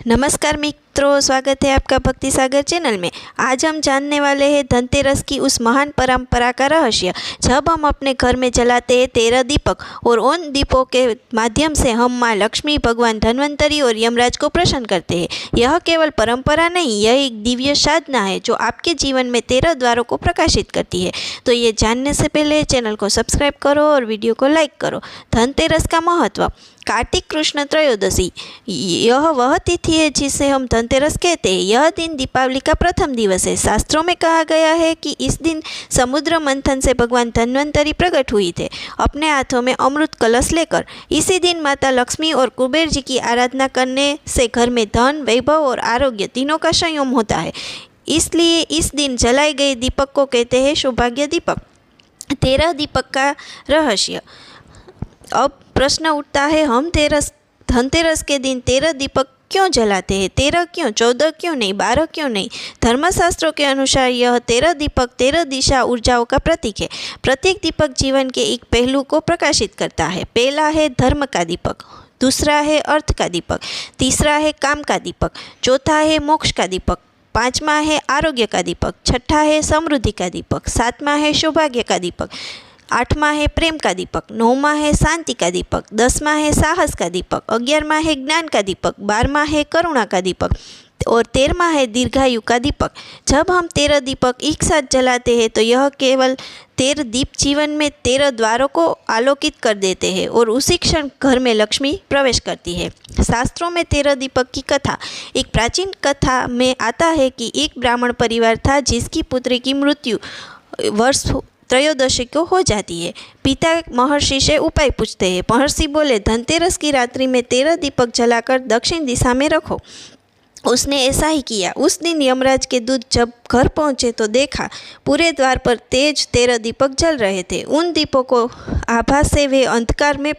नमस्कार मित्रों, स्वागत है आपका भक्ति सागर चैनल में। आज हम जानने वाले हैं धनतेरस की उस महान परंपरा का रहस्य, जब हम अपने घर में जलाते हैं 13 दीपक और उन दीपों के माध्यम से हम माँ लक्ष्मी, भगवान धन्वंतरी और यमराज को प्रसन्न करते हैं। यह केवल परंपरा नहीं, यह एक दिव्य साधना है जो आपके जीवन में 13 द्वारों को प्रकाशित करती है। तो ये जानने से पहले चैनल को सब्सक्राइब करो और वीडियो को लाइक करो। धनतेरस का महत्व। कार्तिक कृष्ण त्रयोदशी यह वह तिथि है जिसे हम धनतेरस कहते हैं। यह दिन दीपावली का प्रथम दिवस है। शास्त्रों में कहा गया है कि इस दिन समुद्र मंथन से भगवान धन्वंतरी प्रकट हुए थे, अपने हाथों में अमृत कलश लेकर। इसी दिन माता लक्ष्मी और कुबेर जी की आराधना करने से घर में धन, वैभव और आरोग्य तीनों का संयम होता है। इसलिए इस दिन जलाए गए दीपक को कहते हैं सौभाग्य दीपक। 13 दीपक का रहस्य। अब प्रश्न उठता है, हम धनतेरस के दिन 13 दीपक क्यों जलाते हैं? 13 क्यों, 14 क्यों नहीं, 12 क्यों नहीं? धर्मशास्त्रों के अनुसार यह 13 दीपक 13 दिशा ऊर्जाओं का प्रतीक है। प्रत्येक दीपक जीवन के एक पहलू को प्रकाशित करता है। पहला है धर्म का दीपक, दूसरा है अर्थ का दीपक, तीसरा है काम का दीपक, चौथा है मोक्ष का दीपक, पाँचवा है आरोग्य का दीपक, छठा है समृद्धि का दीपक, सातवां है सौभाग्य का दीपक, आठवां है प्रेम का दीपक, नौवां है शांति का दीपक, 10वां है साहस का दीपक, 11वां है ज्ञान का दीपक, 12वां है करुणा का दीपक और 13वां है दीर्घायु का दीपक। जब हम 13 दीपक एक साथ जलाते हैं तो यह केवल 13 दीप जीवन में 13 द्वारों को आलोकित कर देते हैं और उसी क्षण घर में लक्ष्मी प्रवेश करती है। शास्त्रों में 13 दीपक की कथा। एक प्राचीन कथा में आता है कि एक ब्राह्मण परिवार था जिसकी पुत्री की मृत्यु वर्ष त्रयोदशी को हो जाती है। पिता महर्षि से उपाय पूछते हैं। महर्षि बोले, धनतेरस की रात्रि में 13 दीपक जलाकर दक्षिण दिशा में रखो। उसने ऐसा ही किया। उस दिन यमराज के दूत जब घर पहुंचे तो देखा पूरे द्वार पर तेज 13 दीपक जल रहे थे। उन दीपों को आभा से वे अंधकार में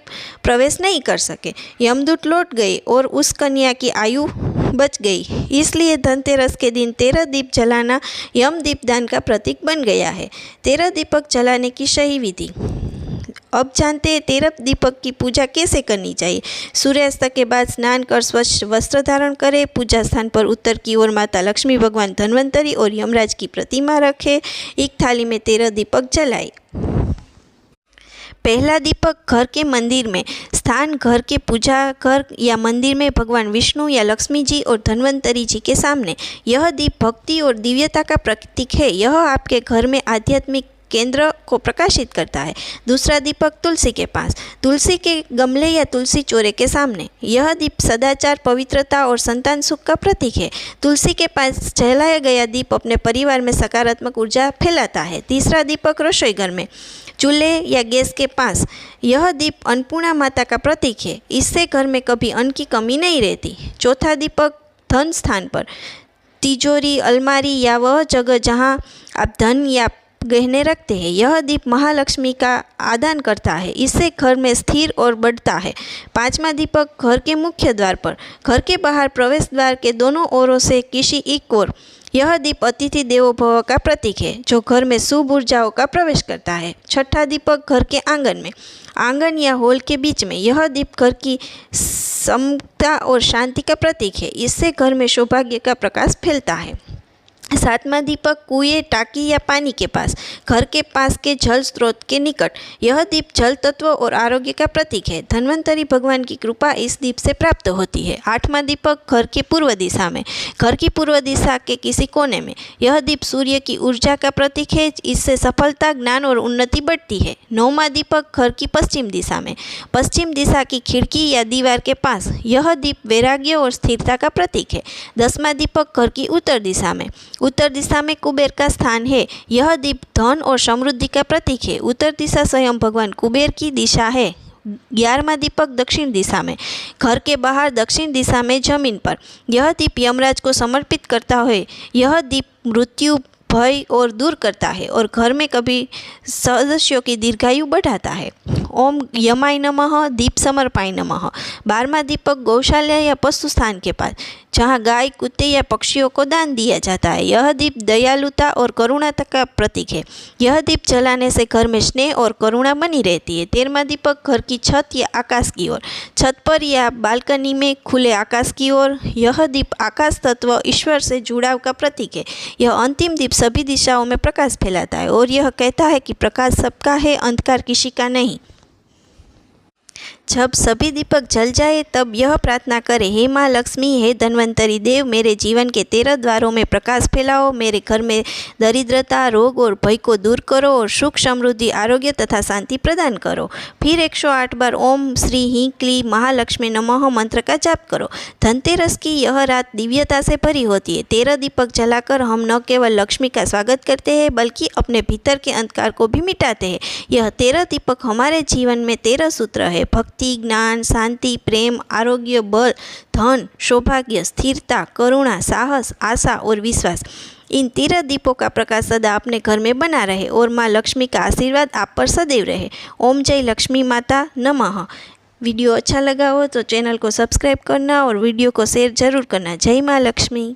प्रवेश नहीं कर सके। यमदूत लौट गए और उस कन्या की आयु बच गई। इसलिए धनतेरस के दिन 13 दीप जलाना यम दीपदान का प्रतीक बन गया है। 13 दीपक जलाने की सही विधि। अब जानते हैं 13 दीपक की पूजा कैसे करनी चाहिए। सूर्यास्त के बाद स्नान कर स्वच्छ वस्त्र धारण करें। पूजा स्थान पर उत्तर की ओर माता लक्ष्मी, भगवान धन्वंतरी और यमराज की प्रतिमा रखें। एक थाली में 13 दीपक जलाएं। पहला दीपक घर के मंदिर में। स्थान घर के पूजा घर या मंदिर में भगवान विष्णु या लक्ष्मी जी और धन्वंतरी जी के सामने। यह दीप भक्ति और दिव्यता का प्रतीक है। यह आपके घर में आध्यात्मिक केंद्र को प्रकाशित करता है। दूसरा दीपक तुलसी के पास, तुलसी के गमले या तुलसी चौरे के सामने। यह दीप सदाचार, पवित्रता और संतान सुख का प्रतीक है। तुलसी के पास जलाया गया दीप अपने परिवार में सकारात्मक ऊर्जा फैलाता है। तीसरा दीपक रसोई घर में, चूल्हे या गैस के पास। यह दीप अन्नपूर्णा माता का प्रतीक है। इससे घर में कभी अन्न की कमी नहीं रहती। चौथा दीपक धन स्थान पर, तिजोरी, अलमारी या वह जगह जहाँ आप धन या गहने रखते हैं। यह दीप महालक्ष्मी का आदान करता है। इससे घर में स्थिर और बढ़ता है। पांचवा दीपक घर के मुख्य द्वार पर, घर के बाहर प्रवेश द्वार के दोनों ओरों से किसी एक ओर। यह दीप अतिथि देवो भव का प्रतीक है जो घर में शुभ ऊर्जाओं का प्रवेश करता है। छठा दीपक घर के आंगन में, आंगन या हॉल के बीच में। यह दीप घर की समता और शांति का प्रतीक है। इससे घर में सौभाग्य का प्रकाश फैलता है। सातवां दीपक कुएं, टाकी या पानी के पास, घर के पास के जल स्रोत के निकट। यह दीप जल तत्व और आरोग्य का प्रतीक है। धन्वंतरी भगवान की कृपा इस दीप से प्राप्त होती है। आठवां दीपक घर की पूर्व दिशा में, घर की पूर्व दिशा के किसी कोने में। यह दीप सूर्य की ऊर्जा का प्रतीक है। इससे सफलता, ज्ञान और उन्नति बढ़ती है। नौवां दीपक घर की पश्चिम दिशा में, पश्चिम दिशा की खिड़की या दीवार के पास। यह दीप वैराग्य और स्थिरता का प्रतीक है। 10वां दीपक घर की उत्तर दिशा में, उत्तर दिशा में कुबेर का स्थान है। यह दीप धन और समृद्धि का प्रतीक है। उत्तर दिशा स्वयं भगवान कुबेर की दिशा है। 11वां दीपक दक्षिण दिशा में, घर के बाहर दक्षिण दिशा में जमीन पर। यह दीप यमराज को समर्पित करता है। यह दीप मृत्यु, भय और दूर करता है और घर में कभी सदस्यों की दीर्घायु बढ़ाता है। ओम यमाय नमः, दीप समर्पाय नमः। 12वां दीपक गौशाला या पशु स्थान के पास, जहाँ गाय, कुत्ते या पक्षियों को दान दिया जाता है। यह दीप दयालुता और करुणा का प्रतीक है। यह दीप जलाने से घर में स्नेह और करुणा बनी रहती है। 13वां दीपक घर की छत या आकाश की ओर, छत पर या बालकनी में खुले आकाश की ओर। यह दीप आकाश तत्व ईश्वर से जुड़ाव का प्रतीक है। यह अंतिम दीप सभी दिशाओं में प्रकाश फैलाता है और यह कहता है कि प्रकाश सबका है, अंधकार किसी का नहीं। जब सभी दीपक जल जाए तब यह प्रार्थना करें, हे माँ लक्ष्मी, हे धन्वंतरी देव, मेरे जीवन के 13 द्वारों में प्रकाश फैलाओ। मेरे घर में दरिद्रता, रोग और भय को दूर करो और सुख, समृद्धि, आरोग्य तथा शांति प्रदान करो। फिर 108 बार ओम श्री हीं क्ली महालक्ष्मी नमः मंत्र का जाप करो। धनतेरस की यह रात दिव्यता से भरी होती है। 13 दीपक जलाकर हम न केवल लक्ष्मी का स्वागत करते हैं बल्कि अपने भीतर के अंधकार को भी मिटाते हैं। यह 13 दीपक हमारे जीवन में 13 सूत्र है: भक्ति, ज्ञान, शांति, प्रेम, आरोग्य, बल, धन, सौभाग्य, स्थिरता, करुणा, साहस, आशा और विश्वास। इन 13 दीपों का प्रकाश सदा अपने घर में बना रहे और माँ लक्ष्मी का आशीर्वाद आप पर सदैव रहे। ओम जय लक्ष्मी माता नमः। वीडियो अच्छा लगा हो तो चैनल को सब्सक्राइब करना और वीडियो को शेयर जरूर करना। जय माँ लक्ष्मी।